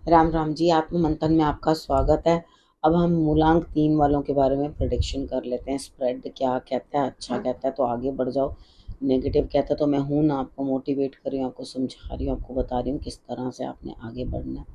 राम राम जी, आत्म मंथन में आपका स्वागत है। अब हम मूलांक 3 वालों के बारे में प्रेडिक्शन कर लेते हैं। स्प्रेड क्या कहता है, अच्छा कहता है तो आगे बढ़ जाओ, नेगेटिव कहता है तो मैं हूँ ना, आपको मोटिवेट कर रही हूँ, आपको समझा रही हूँ, आपको बता रही हूँ किस तरह से आपने आगे बढ़ना है।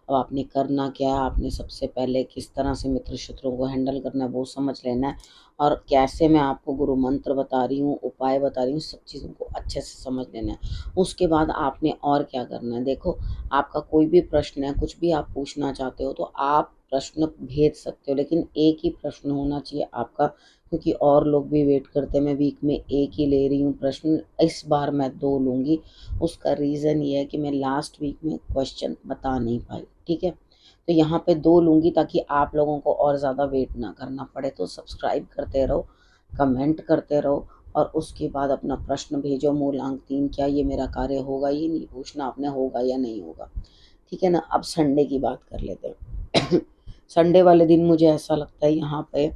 अब आपने करना क्या है, आपने सबसे पहले किस तरह से मित्र शत्रुओं को हैंडल करना है वो समझ लेना है, और कैसे मैं आपको गुरु मंत्र बता रही हूँ, उपाय बता रही हूँ, सब चीज़ों को अच्छे से समझ लेना है। उसके बाद आपने और क्या करना है, देखो आपका कोई भी प्रश्न है, कुछ भी आप पूछना चाहते हो तो आप प्रश्न भेज सकते हो, लेकिन एक ही प्रश्न होना चाहिए आपका, क्योंकि और लोग भी वेट करते हैं। मैं वीक में एक ही ले रही हूँ प्रश्न, इस बार मैं 2 लूँगी। उसका रीज़न ये है कि मैं लास्ट वीक में क्वेश्चन बता नहीं पाई, ठीक है? तो यहाँ पे 2 लूँगी ताकि आप लोगों को और ज़्यादा वेट ना करना पड़े। तो सब्सक्राइब करते रहो, कमेंट करते रहो, और उसके बाद अपना प्रश्न भेजो। मूलांक 3 क्या ये मेरा कार्य होगा, ये नहीं पूछना आपने होगा या नहीं होगा, ठीक है ना? अब संडे की बात कर लेते हैं। संडे वाले दिन मुझे ऐसा लगता है यहाँ पे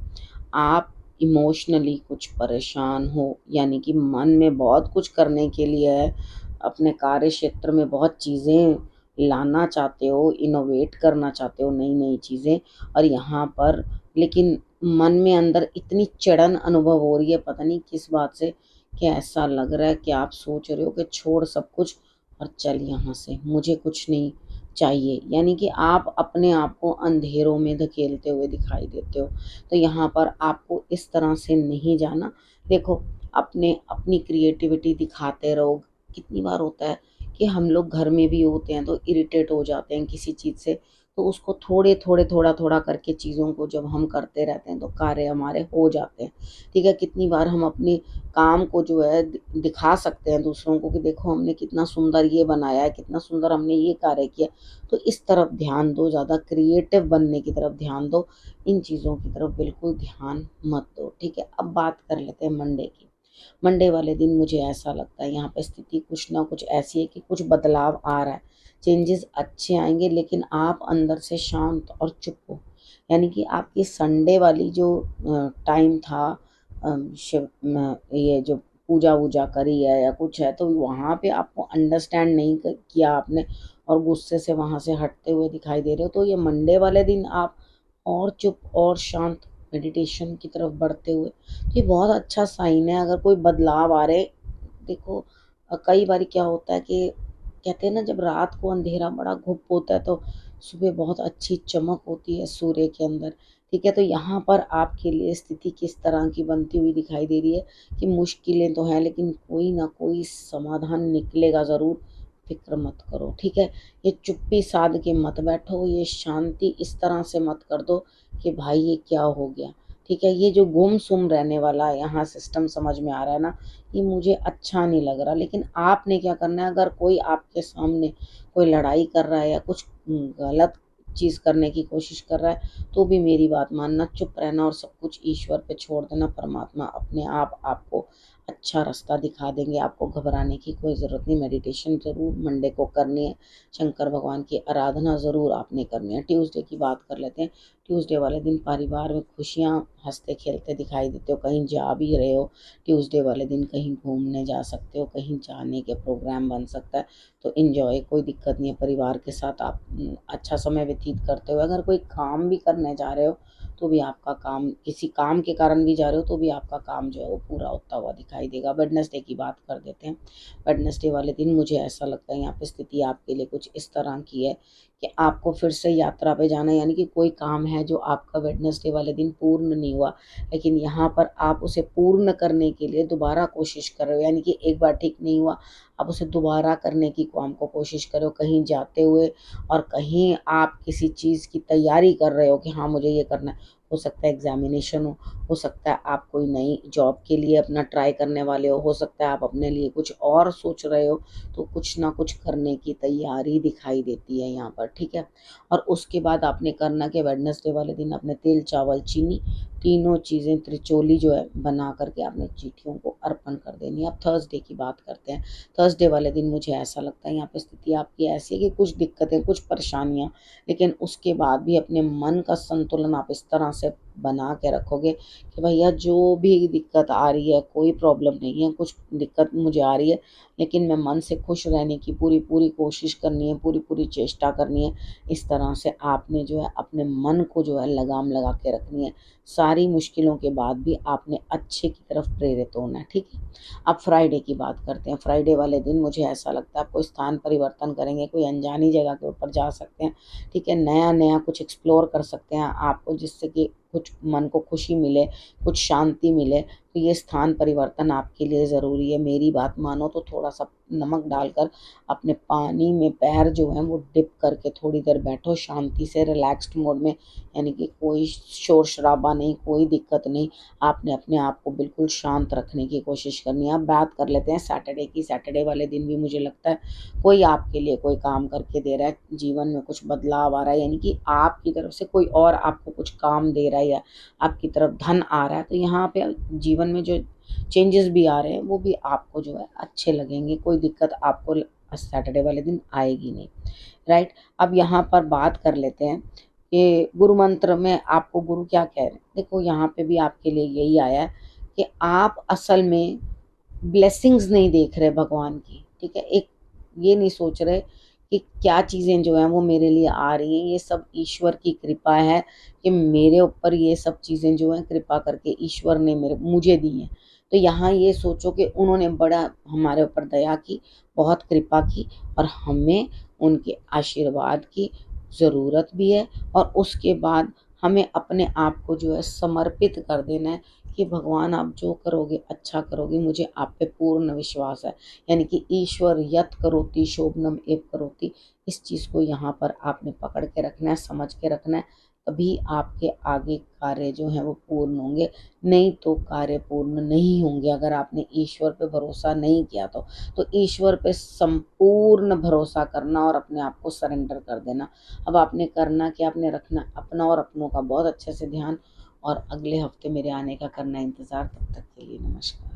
आप इमोशनली कुछ परेशान हो, यानी कि मन में बहुत कुछ करने के लिए है, अपने कार्य क्षेत्र में बहुत चीज़ें लाना चाहते हो, इनोवेट करना चाहते हो, नई नई चीज़ें, और यहाँ पर लेकिन मन में अंदर इतनी चिड़न अनुभव हो रही है, पता नहीं किस बात से, कि ऐसा लग रहा है कि आप सोच रहे हो कि छोड़ सब कुछ और चल यहाँ से, मुझे कुछ नहीं चाहिए, यानी कि आप अपने आप को अंधेरों में धकेलते हुए दिखाई देते हो। तो यहाँ पर आपको इस तरह से नहीं जाना। देखो, अपने अपनी क्रिएटिविटी दिखाते रहो। कितनी बार होता है कि हम लोग घर में भी होते हैं तो इरिटेट हो जाते हैं किसी चीज़ से, तो उसको थोड़े थोड़े थोड़ा थोड़ा करके चीज़ों को जब हम करते रहते हैं तो कार्य हमारे हो जाते हैं, ठीक है? कितनी बार हम अपने काम को जो है दिखा सकते हैं दूसरों को कि देखो हमने कितना सुंदर ये बनाया है, कितना सुंदर हमने ये कार्य किया। तो इस तरफ ध्यान दो, ज़्यादा क्रिएटिव बनने की तरफ ध्यान दो, इन चीज़ों की तरफ बिल्कुल ध्यान मत दो, ठीक है? अब बात कर लेते हैं मंडे की। मंडे वाले दिन मुझे ऐसा लगता है यहाँ पे स्थिति कुछ ना कुछ ऐसी है कि कुछ बदलाव आ रहा है, चेंजेस अच्छे आएंगे, लेकिन आप अंदर से शांत और चुप हो। यानी कि आपकी संडे वाली जो टाइम था, शिव ये जो पूजा वूजा करी है या कुछ है, तो वहाँ पे आपको अंडरस्टैंड नहीं किया आपने, और गुस्से से वहाँ से हटते हुए दिखाई दे रहे हो। तो ये मंडे वाले दिन आप और चुप और शांत मेडिटेशन की तरफ बढ़ते हुए, तो ये बहुत अच्छा साइन है अगर कोई बदलाव आ रहे। देखो, कई बार क्या होता है कि कहते हैं ना, जब रात को अंधेरा बड़ा घुप होता है तो सुबह बहुत अच्छी चमक होती है सूर्य के अंदर, ठीक है? तो यहाँ पर आपके लिए स्थिति किस तरह की बनती हुई दिखाई दे रही है कि मुश्किलें तो हैं, लेकिन कोई ना कोई समाधान निकलेगा ज़रूर। फिक्र मत करो, ठीक है? ये चुप्पी साध के मत बैठो, ये शांति इस तरह से मत कर दो कि भाई ये क्या हो गया, ठीक है? ये जो गुमसुम रहने वाला यहाँ सिस्टम समझ में आ रहा है ना, ये मुझे अच्छा नहीं लग रहा। लेकिन आपने क्या करना है, अगर कोई आपके सामने कोई लड़ाई कर रहा है या कुछ गलत चीज़ करने की कोशिश कर रहा है, तो भी मेरी बात मानना, चुप रहना और सब कुछ ईश्वर पे छोड़ देना। परमात्मा अपने आप आपको अच्छा रास्ता दिखा देंगे, आपको घबराने की कोई ज़रूरत नहीं। मेडिटेशन ज़रूर मंडे को करनी है, शंकर भगवान की आराधना ज़रूर आपने करनी है। ट्यूसडे की बात कर लेते हैं। ट्यूसडे वाले दिन परिवार में खुशियाँ हंसते खेलते दिखाई देते हो, कहीं जा भी रहे हो, ट्यूसडे वाले दिन कहीं घूमने जा सकते हो, कहीं जाने के प्रोग्राम बन सकता है, तो इन्जॉय, कोई दिक्कत नहीं है। परिवार के साथ आप अच्छा समय व्यतीत करते हो। अगर कोई काम भी करने जा रहे हो तो भी आपका काम, किसी काम के कारण भी जा रहे हो तो भी आपका काम जो है वो पूरा होता हुआ दिखाई देगा। वेडनेसडे की बात कर देते हैं। वेडनेसडे वाले दिन मुझे ऐसा लगता है यहाँ पे स्थिति आपके लिए कुछ इस तरह की है कि आपको फिर से यात्रा पे जाना है, यानी कि कोई काम है जो आपका वेडनेसडे वाले दिन पूर्ण नहीं हुआ, लेकिन यहाँ पर आप उसे पूर्ण करने के लिए दोबारा कोशिश कर रहे हो, यानी कि एक बार ठीक नहीं हुआ, आप उसे दोबारा करने की काम को कोशिश करो, कहीं जाते हुए, और कहीं आप किसी चीज़ की तैयारी कर रहे हो कि हाँ मुझे ये करना है। हो सकता है एग्जामिनेशन हो सकता है आप कोई नई जॉब के लिए अपना ट्राई करने वाले हो सकता है आप अपने लिए कुछ और सोच रहे हो, तो कुछ ना कुछ करने की तैयारी दिखाई देती है यहाँ पर, ठीक है? और उसके बाद आपने करना कि वेडनेसडे वाले दिन अपने तेल चावल चीनी तीनों चीज़ें त्रिचोली जो है बना करके आपने चींटियों को अर्पण कर देनी है। अब थर्सडे की बात करते हैं। थर्सडे वाले दिन मुझे ऐसा लगता है यहाँ पे स्थिति आपकी ऐसी है कि कुछ दिक्कतें, कुछ परेशानियाँ, लेकिन उसके बाद भी अपने मन का संतुलन आप इस तरह से बना के रखोगे कि भैया जो भी दिक्कत आ रही है, कोई प्रॉब्लम नहीं है, कुछ दिक्कत मुझे आ रही है, लेकिन मैं मन से खुश रहने की पूरी पूरी कोशिश करनी है, पूरी पूरी चेष्टा करनी है। इस तरह से आपने जो है अपने मन को जो है लगाम लगा के रखनी है। सारी मुश्किलों के बाद भी आपने अच्छे की तरफ प्रेरित होना है, ठीक है। अब फ्राइडे की बात करते हैं। फ्राइडे वाले दिन मुझे ऐसा लगता है आप कोई स्थान परिवर्तन करेंगे, कोई अनजानी जगह के ऊपर जा सकते हैं, ठीक है। नया नया कुछ एक्सप्लोर कर सकते हैं आपको, जिससे कि कुछ मन को खुशी मिले, कुछ शांति मिले। तो ये स्थान परिवर्तन आपके लिए ज़रूरी है। मेरी बात मानो तो थोड़ा सा नमक डालकर अपने पानी में पैर जो हैं वो डिप करके थोड़ी देर बैठो शांति से, रिलैक्स्ड मोड में, यानी कि कोई शोर शराबा नहीं, कोई दिक्कत नहीं। आपने अपने आप को बिल्कुल शांत रखने की कोशिश करनी है। अब बात कर लेते हैं सैटरडे की। सैटरडे वाले दिन भी मुझे लगता है कोई आपके लिए कोई काम करके दे रहा है, जीवन में कुछ बदलाव आ रहा है, यानी कि आपकी तरफ से कोई और आपको कुछ काम दे रहा है या आपकी तरफ धन आ रहा है। तो यहाँ पे जीवन में जो चेंजेस भी आ रहे हैं वो भी आपको जो है अच्छे लगेंगे। कोई दिक्कत आपको सैटरडे वाले दिन आएगी नहीं, राइट। अब यहाँ पर बात कर लेते हैं कि गुरु मंत्र में आपको गुरु क्या कह रहे हैं। देखो यहाँ पे भी आपके लिए यही आया है कि आप असल में ब्लेसिंग्स नहीं देख रहे भगवान की, ठीक है। एक ये नहीं सोच रहे कि क्या चीज़ें जो हैं वो मेरे लिए आ रही हैं, ये सब ईश्वर की कृपा है कि मेरे ऊपर ये सब चीज़ें जो हैं कृपा करके ईश्वर ने मुझे दी हैं। तो यहाँ ये सोचो कि उन्होंने बड़ा हमारे ऊपर दया की, बहुत कृपा की, और हमें उनके आशीर्वाद की ज़रूरत भी है। और उसके बाद हमें अपने आप को जो है समर्पित कर देना है कि भगवान आप जो करोगे अच्छा करोगे, मुझे आप पे पूर्ण विश्वास है। यानी कि ईश्वर यत् करोति शोभनम एव करोति, इस चीज़ को यहाँ पर आपने पकड़ के रखना है, समझ के रखना है। तभी आपके आगे कार्य जो हैं वो पूर्ण होंगे, नहीं तो कार्य पूर्ण नहीं होंगे। अगर आपने ईश्वर पे भरोसा नहीं किया तो ईश्वर पे संपूर्ण भरोसा करना और अपने आप को सरेंडर कर देना। अब आपने करना क्या, आपने रखना अपना और अपनों का बहुत अच्छे से ध्यान, और अगले हफ्ते मेरे आने का करना इंतज़ार। तब तक के लिए नमस्कार।